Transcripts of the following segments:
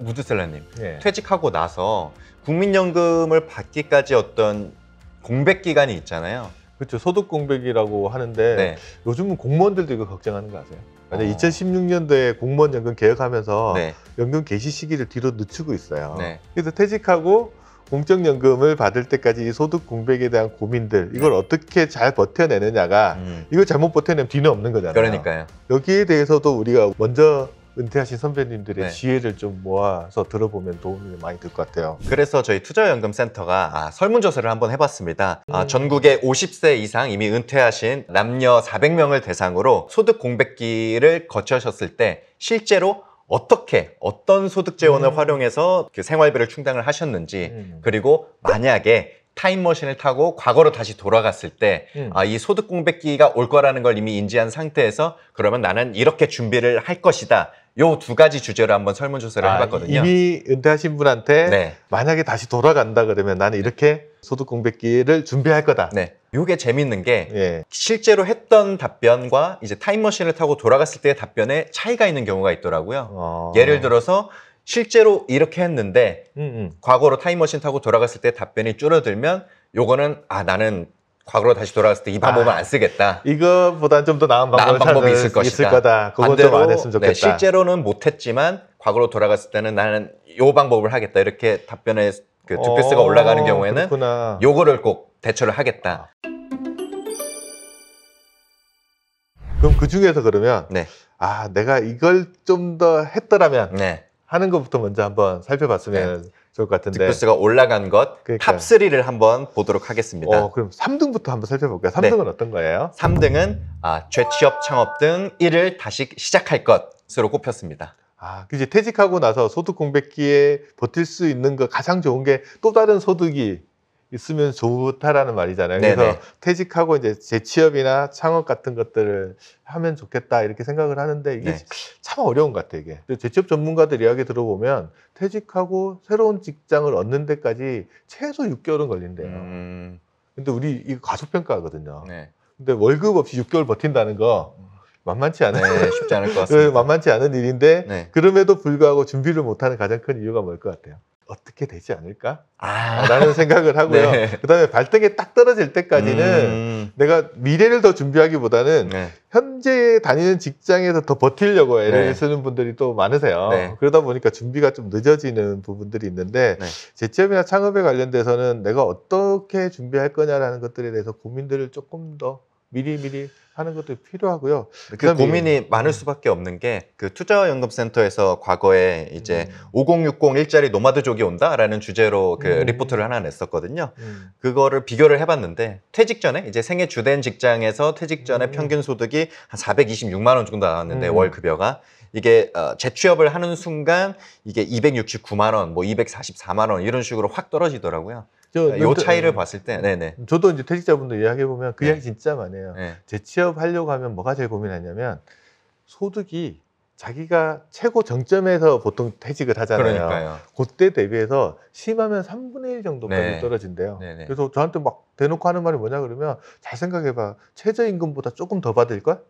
무드셀러님, 예. 퇴직하고 나서 국민연금을 받기까지 어떤 공백 기간이 있잖아요. 그렇죠. 소득 공백이라고 하는데 네. 요즘은 공무원들도 이거 걱정하는 거 아세요? 2016년도에 공무원 연금 개혁하면서 네. 연금 개시 시기를 뒤로 늦추고 있어요. 네. 그래서 퇴직하고 공적연금을 받을 때까지 이 소득 공백에 대한 고민들, 이걸 어떻게 잘 버텨내느냐가 이걸 잘못 버텨내면 뒤는 없는 거잖아요. 그러니까요. 여기에 대해서도 우리가 먼저 은퇴하신 선배님들의 네. 지혜를 좀 모아서 들어보면 도움이 많이 될 것 같아요. 그래서 저희 투자연금센터가 설문조사를 한번 해봤습니다. 전국에 50세 이상 이미 은퇴하신 남녀 400명을 대상으로 소득 공백기를 거치셨을 때 실제로 어떤 소득 재원을 활용해서 그 생활비를 충당을 하셨는지, 그리고 만약에 타임머신을 타고 과거로 다시 돌아갔을 때 이 소득 공백기가 올 거라는 걸 이미 인지한 상태에서 그러면 나는 이렇게 준비를 할 것이다. 요 두 가지 주제로 한번 설문조사를 해봤거든요. 이미 은퇴하신 분한테 네. 만약에 다시 돌아간다 그러면 나는 이렇게 소득 공백기를 준비할 거다. 네. 요게 재밌는 게 예. 실제로 했던 답변과 이제 타임머신을 타고 돌아갔을 때의 답변에 차이가 있는 경우가 있더라고요. 예를 들어서 실제로 이렇게 했는데 과거로 타임머신 타고 돌아갔을 때 답변이 줄어들면 요거는 나는 과거로 다시 돌아갔을 때 이 방법은 안 쓰겠다. 이거보단 좀 더 나은 방법이 있을 거다. 그거 좀 안 했으면 좋겠다. 네, 실제로는 못했지만 과거로 돌아갔을 때는 나는 요 방법을 하겠다. 이렇게 답변의 그 득표수가 올라가는 경우에는 그렇구나. 요거를 꼭 대처를 하겠다. 그럼 그 중에서 그러면 네. 내가 이걸 좀 더 했더라면 네. 하는 것부터 먼저 한번 살펴봤으면 좋을 것 같은데. 득표수가 올라간 것 그러니까요. 탑3를 한번 보도록 하겠습니다. 그럼 3등부터 한번 살펴볼까요? 3등은 어떤 거예요? 3등은 재취업, 창업 등 일을 다시 시작할 것으로 꼽혔습니다. 이제 퇴직하고 나서 소득 공백기에 버틸 수 있는 거 가장 좋은 게 또 다른 소득이 있으면 좋다라는 말이잖아요. 네네. 그래서 퇴직하고 이제 재취업이나 창업 같은 것들을 하면 좋겠다 이렇게 생각을 하는데 이게 참 어려운 것 같아요. 이게 재취업 전문가들 이야기 들어보면 퇴직하고 새로운 직장을 얻는 데까지 최소 6개월은 걸린대요. 근데 우리 이거 과소평가거든요. 네. 근데 월급 없이 6개월 버틴다는 거 만만치 않은 쉽지 않을 것 같습니다. 만만치 않은 일인데 그럼에도 불구하고 준비를 못하는 가장 큰 이유가 뭘 것 같아요? 어떻게 되지 않을까? 라는 생각을 하고요. 그다음에 발등에 딱 떨어질 때까지는 내가 미래를 더 준비하기보다는 현재 다니는 직장에서 더 버티려고 애를 쓰는 분들이 또 많으세요. 그러다 보니까 준비가 좀 늦어지는 부분들이 있는데 재취업이나 창업에 관련돼서는 내가 어떻게 준비할 거냐라는 것들에 대해서 고민들을 조금 더 미리미리 하는 것도 필요하고요. 그 고민이 많을 수밖에 없는 게 그 투자연금센터에서 과거에 이제 5060 일자리 노마드족이 온다라는 주제로 그 리포트를 하나 냈었거든요. 그거를 비교를 해봤는데 퇴직 전에 이제 생애 주된 직장에서 퇴직 전에 평균 소득이 한 426만 원 정도 나왔는데 월 급여가 이게 재취업을 하는 순간 이게 269만 원, 뭐 244만 원 이런 식으로 확 떨어지더라고요. 요 차이를 봤을 때, 네네. 저도 이제 퇴직자분들 이야기해보면 그 이야기 진짜 많이 해요. 재취업 하려고 하면 뭐가 제일 고민하냐면 소득이 자기가 최고 정점에서 보통 퇴직을 하잖아요. 그러니까요. 그때 대비해서 심하면 3분의 1 정도까지 떨어진대요. 그래서 저한테 막 대놓고 하는 말이 뭐냐 그러면 잘 생각해봐. 최저임금보다 조금 더 받을걸?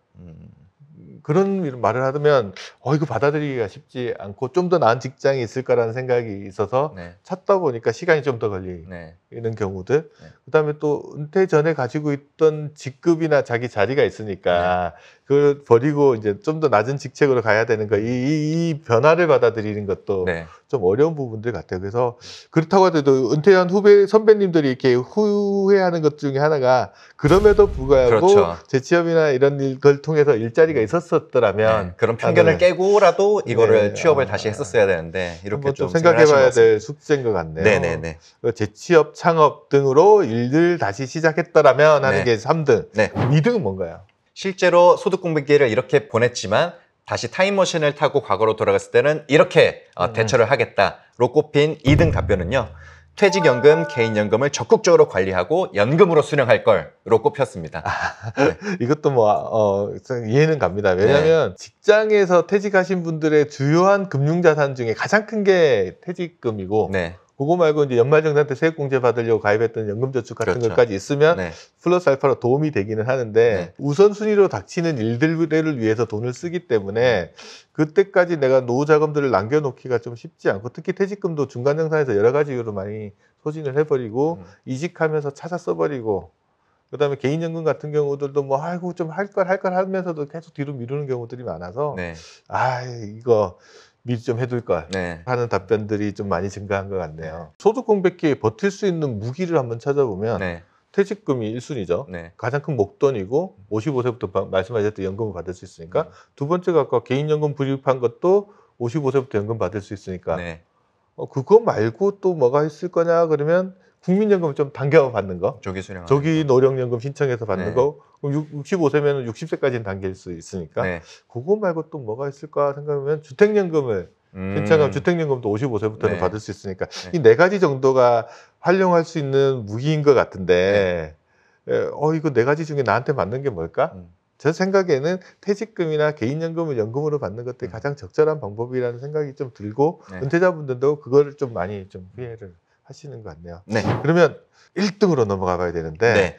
그런 말을 하면 이거 받아들이기가 쉽지 않고 좀 더 나은 직장이 있을까라는 생각이 있어서 찾다 보니까 시간이 좀 더 걸리는 경우들. 그다음에 또 은퇴 전에 가지고 있던 직급이나 자기 자리가 있으니까 그걸 버리고 이제 좀 더 낮은 직책으로 가야 되는 거. 이 변화를 받아들이는 것도 좀 어려운 부분들 같아요. 그래서 그렇다고 하더라도 은퇴한 선배님들이 이렇게 후회하는 것 중에 하나가 그럼에도 불구하고 재취업이나 이런 걸 통해서 일자리가 있었더라면 그런 편견을 깨고라도 이거를 취업을 다시 했었어야 되는데 이렇게 좀 생각해봐야 될 숙제인 것 같네요. 네네네. 재취업, 창업 등으로 일을 다시 시작했더라면 하는 게 3등. 2등은 뭔가요? 실제로 소득 공백기를 이렇게 보냈지만 다시 타임머신을 타고 과거로 돌아갔을 때는 이렇게 대처를 하겠다로 꼽힌 2등 답변은요. 퇴직연금, 개인연금을 적극적으로 관리하고 연금으로 수령할 걸로 꼽혔습니다. 이것도 이해는 갑니다. 왜냐하면 직장에서 퇴직하신 분들의 주요한 금융자산 중에 가장 큰 게 퇴직금이고 그거 말고 이제 연말정산 때 세액공제 받으려고 가입했던 연금저축 같은 그렇죠. 것까지 있으면 네. 플러스 알파로 도움이 되기는 하는데 네. 우선순위로 닥치는 일들을 위해서 돈을 쓰기 때문에 그때까지 내가 노후 자금들을 남겨놓기가 좀 쉽지 않고 특히 퇴직금도 중간정산에서 여러 가지 이유로 많이 소진을 해버리고 이직하면서 찾아 써버리고 그다음에 개인연금 같은 경우들도 뭐 아이고 좀 할 걸 하면서도 계속 뒤로 미루는 경우들이 많아서 네. 아 이거 미리 좀 해둘 걸 네. 하는 답변들이 좀 많이 증가한 것 같네요. 소득 공백기에 버틸 수 있는 무기를 한번 찾아보면 네. 퇴직금이 1순위죠. 네. 가장 큰 목돈이고 55세부터 말씀하셨던 연금을 받을 수 있으니까 두 번째가 아까 개인연금 불입한 것도 55세부터 연금 받을 수 있으니까 네. 그거 말고 또 뭐가 있을 거냐 그러면 국민연금 좀 당겨 받는 거. 조기 노령연금 신청해서 받는 네. 거. 그럼 65세면 60세까지는 당길 수 있으니까. 네. 그거 말고 또 뭐가 있을까 생각하면 주택연금을 신청하면 주택연금도 55세부터는 네. 받을 수 있으니까 네. 이 네 가지 정도가 활용할 수 있는 무기인 것 같은데 이거 네 가지 중에 나한테 맞는 게 뭘까? 제 생각에는 퇴직금이나 개인연금을 연금으로 받는 것들이 가장 적절한 방법이라는 생각이 좀 들고 네. 은퇴자분들도 그거를 좀 많이 좀 후회를 하시는 것 같네요. 네. 그러면 1등으로 넘어가 봐야 되는데 네.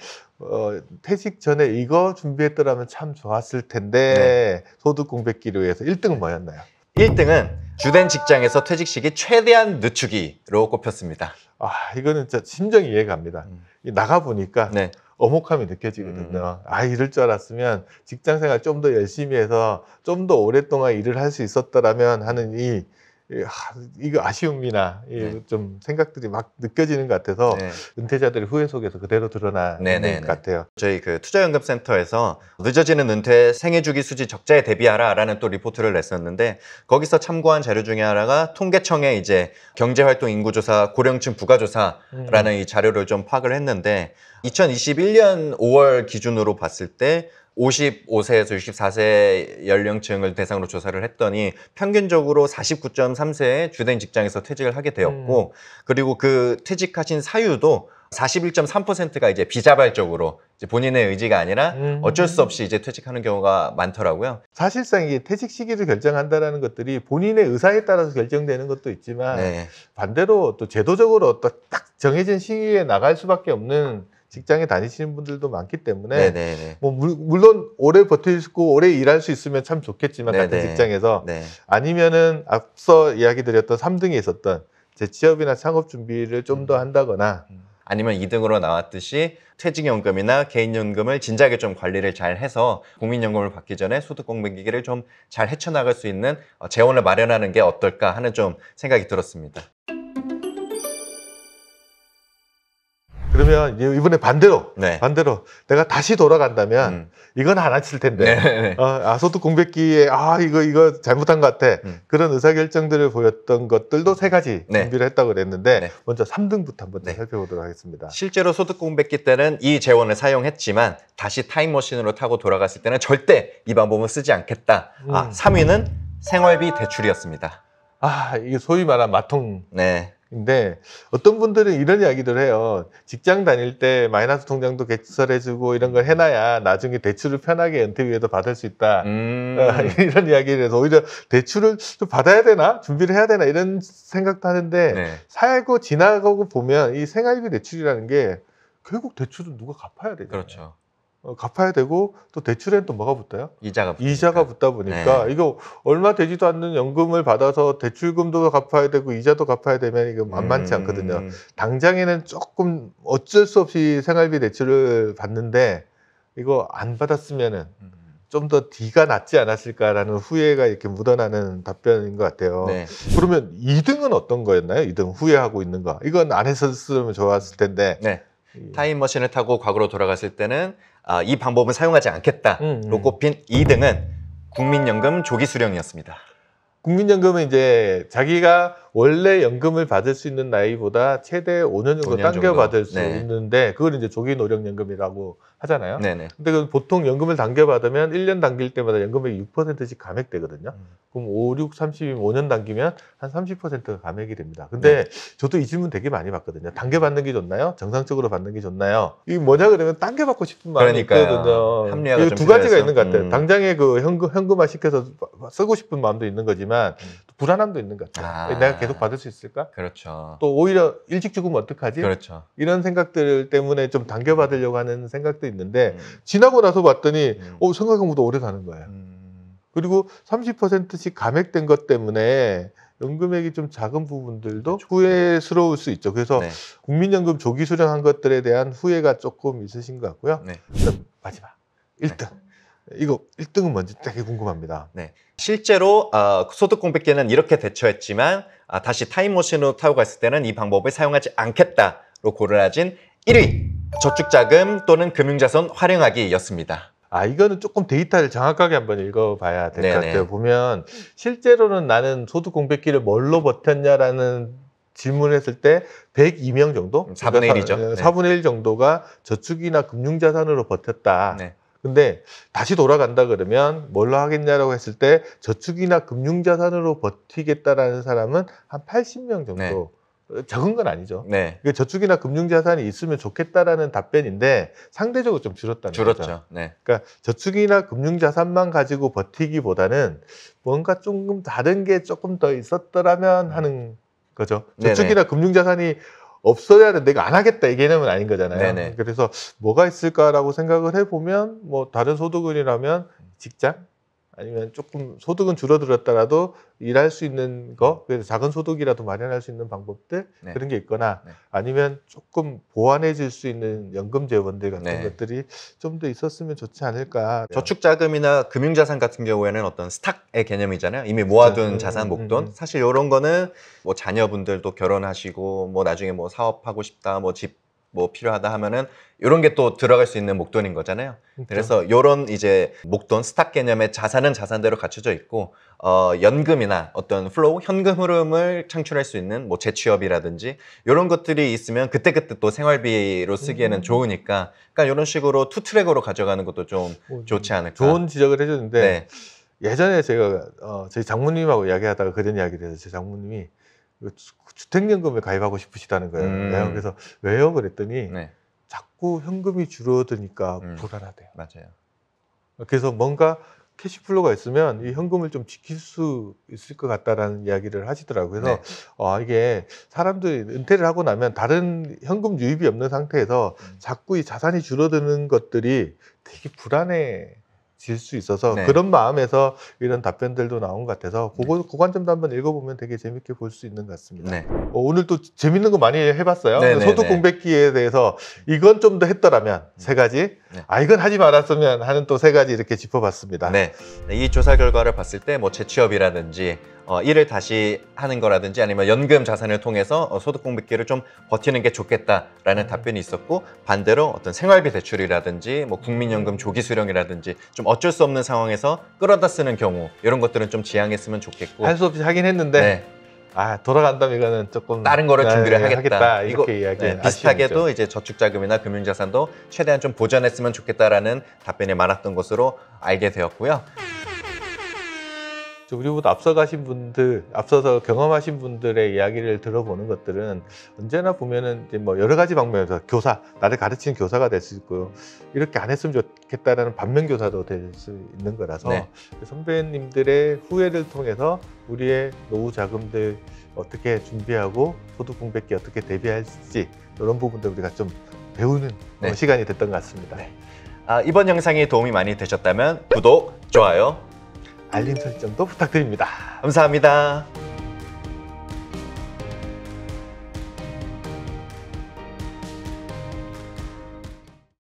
퇴직 전에 이거 준비했더라면 참 좋았을 텐데 소득 공백기를 위해서 1등은 뭐였나요? 1등은 주된 직장에서 퇴직 시기 최대한 늦추기로 꼽혔습니다. 이거는 진짜 심정이 이해갑니다. 나가 보니까 네. 어목함이 느껴지거든요. 이럴 줄 알았으면 직장 생활 좀 더 열심히 해서 좀 더 오랫동안 일을 할 수 있었더라면 하는 이거 아쉬움이나 좀 생각들이 막 느껴지는 것 같아서 은퇴자들의 후회 속에서 그대로 드러나는 것 같아요. 저희 그 투자연금센터에서 늦어지는 은퇴 생애주기 수지 적자에 대비하라라는 또 리포트를 냈었는데 거기서 참고한 자료 중에 하나가 통계청의 이제 경제활동 인구조사 고령층 부가조사라는 이 자료를 좀 파악을 했는데 2021년 5월 기준으로 봤을 때 55세에서 64세 연령층을 대상으로 조사를 했더니 평균적으로 49.3세에 주된 직장에서 퇴직을 하게 되었고 그리고 그 퇴직하신 사유도 41.3%가 이제 비자발적으로 이제 본인의 의지가 아니라 어쩔 수 없이 이제 퇴직하는 경우가 많더라고요. 사실상 이게 퇴직 시기를 결정한다라는 것들이 본인의 의사에 따라서 결정되는 것도 있지만 반대로 또 제도적으로 또 딱 정해진 시기에 나갈 수밖에 없는 직장에 다니시는 분들도 많기 때문에 뭐 물론 오래 버티고 오래 일할 수 있으면 참 좋겠지만 같은 직장에서 아니면은 앞서 이야기 드렸던 3등에 있었던 재취업이나 창업 준비를 좀 더 한다거나 아니면 2등으로 나왔듯이 퇴직연금이나 개인연금을 진작에 좀 관리를 잘 해서 국민연금을 받기 전에 소득 공백기를 좀 잘 헤쳐나갈 수 있는 재원을 마련하는 게 어떨까 하는 좀 생각이 들었습니다. 그러면 이번에 반대로 내가 다시 돌아간다면 이건 안 하실 텐데 소득 공백기에 이거 잘못한 것 같아 그런 의사결정들을 보였던 것들도 세 가지 준비를 했다고 그랬는데 먼저 3등부터 한번 살펴보도록 하겠습니다. 실제로 소득 공백기 때는 이 재원을 사용했지만 다시 타임머신으로 타고 돌아갔을 때는 절대 이 방법은 쓰지 않겠다. 3위는 생활비 대출이었습니다. 이게 소위 말한 마통 근데 어떤 분들은 이런 이야기를 해요. 직장 다닐 때 마이너스 통장도 개설해주고 이런 걸 해놔야 나중에 대출을 편하게 은퇴 후에도 받을 수 있다. 이런 이야기를 해서 오히려 대출을 좀 받아야 되나? 준비를 해야 되나? 이런 생각도 하는데 살고 지나가고 보면 이 생활비 대출이라는 게 결국 대출은 누가 갚아야 되잖아요. 그렇죠. 갚아야 되고 또 대출엔 또 뭐가 붙어요? 이자가 붙다 보니까 이거 얼마 되지도 않는 연금을 받아서 대출금도 갚아야 되고 이자도 갚아야 되면 이거 만만치 않거든요. 당장에는 조금 어쩔 수 없이 생활비 대출을 받는데 이거 안 받았으면은 좀 더 뒤가 낫지 않았을까라는 후회가 이렇게 묻어나는 답변인 것 같아요. 그러면 2등은 어떤 거였나요? 2등 후회하고 있는 거. 이건 안 했었으면 좋았을 텐데. 타임머신을 타고 과거로 돌아갔을 때는 이 방법은 사용하지 않겠다로 꼽힌 2등은 국민연금 조기 수령이었습니다. 국민연금은 이제 자기가 원래 연금을 받을 수 있는 나이보다 최대 5년 정도 당겨 받을 수 있는데 그걸 이제 조기 노령연금이라고 하잖아요. 근데 그 보통 연금을 당겨 받으면 1년 당길 때마다 연금액이 6%씩 감액되거든요. 그럼 5, 6, 30이면 5년 당기면 한 30%가 감액이 됩니다. 근데 저도 이 질문 되게 많이 받거든요. 당겨 받는 게 좋나요? 정상적으로 받는 게 좋나요? 이게 뭐냐 그러면 당겨 받고 싶은 마음이 있거든요. 합리화가 좀 두 가지가 있는 것 같아요. 당장에 그 현금화 시켜서 쓰고 싶은 마음도 있는 거지만 또 불안함도 있는 것 같아요. 내가 계속 받을 수 있을까? 그렇죠. 또 오히려 일찍 죽으면 어떡하지? 그렇죠. 이런 생각들 때문에 좀 당겨받으려고 하는 생각도 있는데 지나고 나서 봤더니 생각한 것보다 오래 사는 거예요. 그리고 30%씩 감액된 것 때문에 연금액이 좀 작은 부분들도 그렇죠. 후회스러울 수 있죠. 그래서 네. 국민연금 조기 수령한 것들에 대한 후회가 조금 있으신 것 같고요. 네. 그럼 마지막 1등. 네. 이거 1등은 뭔지 되게 궁금합니다. 네. 실제로 소득 공백기는 이렇게 대처했지만 다시 타임머신으로 타고 갔을 때는 이 방법을 사용하지 않겠다로 고르라진 1위 저축자금 또는 금융자산 활용하기였습니다. 이거는 조금 데이터를 정확하게 한번 읽어봐야 될 것 같아요. 보면 실제로는 나는 소득 공백기를 뭘로 버텼냐라는 질문을 했을 때 102명 정도? 4분의 1이죠. 4분의 1 정도가 저축이나 금융자산으로 버텼다. 네. 근데 다시 돌아간다 그러면 뭘로 하겠냐라고 했을 때 저축이나 금융자산으로 버티겠다라는 사람은 한 80명 정도. 네. 적은 건 아니죠. 네. 저축이나 금융자산이 있으면 좋겠다라는 답변인데 상대적으로 좀 줄었다는 거죠. 줄었죠. 네. 그러니까 저축이나 금융자산만 가지고 버티기보다는 뭔가 조금 다른 게 조금 더 있었더라면 하는 거죠. 저축이나 금융자산이 없어야 내가 안 하겠다 이 개념은 아닌 거잖아요. 네네. 그래서 뭐가 있을까라고 생각을 해보면 뭐 다른 소득은이라면 직장? 아니면 조금 소득은 줄어들었더라도 일할 수 있는 거, 그래서 작은 소득이라도 마련할 수 있는 방법들 네. 그런 게 있거나 네. 아니면 조금 보완해질 수 있는 연금 재원들 같은 네. 것들이 좀 더 있었으면 좋지 않을까. 저축자금이나 금융자산 같은 경우에는 어떤 스탁의 개념이잖아요. 이미 모아둔 자산, 목돈. 사실 이런 거는 뭐 자녀분들도 결혼하시고 뭐 나중에 뭐 사업하고 싶다, 뭐 집 뭐 필요하다 하면은 이런 게 또 들어갈 수 있는 목돈인 거잖아요. 그래서 이런 이제 목돈, 스탁 개념의 자산은 자산대로 갖춰져 있고 연금이나 어떤 플로우, 현금 흐름을 창출할 수 있는 뭐 재취업이라든지 이런 것들이 있으면 그때그때 또 생활비로 쓰기에는 좋으니까 그러니까 이런 식으로 투 트랙으로 가져가는 것도 좀 좋지 않을까. 좋은 지적을 해줬는데 네. 예전에 제가 저희 장모님하고 이야기하다가 그런 이야기를 해서 제 장모님이 주택연금에 가입하고 싶으시다는 거예요. 그래서 왜요? 그랬더니 네. 자꾸 현금이 줄어드니까 불안하대요. 맞아요. 그래서 뭔가 캐시플로우가 있으면 이 현금을 좀 지킬 수 있을 것 같다라는 이야기를 하시더라고요. 그래서 네. 이게 사람들이 은퇴를 하고 나면 다른 현금 유입이 없는 상태에서 자꾸 이 자산이 줄어드는 것들이 되게 불안해. 질 수 있어서 네. 그런 마음에서 이런 답변들도 나온 것 같아서 그 관점도 한번 읽어보면 되게 재밌게 볼 수 있는 것 같습니다. 네. 오늘 또 재밌는 거 많이 해봤어요. 소득 공백기에 대해서 이건 좀 더 했더라면 세 가지, 이건 하지 말았으면 하는 또 세 가지 이렇게 짚어봤습니다. 네. 이 조사 결과를 봤을 때 뭐 재취업이라든지 일을 다시 하는 거라든지 아니면 연금 자산을 통해서 소득 공백기를 좀 버티는 게 좋겠다라는 답변이 있었고 반대로 어떤 생활비 대출이라든지 뭐 국민연금 조기 수령이라든지 좀 어쩔 수 없는 상황에서 끌어다 쓰는 경우 이런 것들은 좀 지양했으면 좋겠고 할 수 없이 하긴 했는데 네. 돌아간다면 이거는 조금 다른 거를 준비를 하겠다. 이렇게 이야기. 비슷하게도 이제 저축자금이나 금융자산도 최대한 좀 보전했으면 좋겠다라는 답변이 많았던 것으로 알게 되었고요. 우리보다 앞서서 경험하신 분들의 이야기를 들어보는 것들은 언제나 보면은 이제 뭐 여러 가지 방면에서 나를 가르치는 교사가 될 수 있고요. 이렇게 안 했으면 좋겠다라는 반면 교사도 될 수 있는 거라서 네. 선배님들의 후회를 통해서 우리의 노후 자금들 어떻게 준비하고 소득 공백기 어떻게 대비할지 이런 부분들 우리가 좀 배우는 네. 시간이 됐던 것 같습니다. 네. 이번 영상이 도움이 많이 되셨다면 구독, 좋아요, 알림 설정도 부탁드립니다. 감사합니다.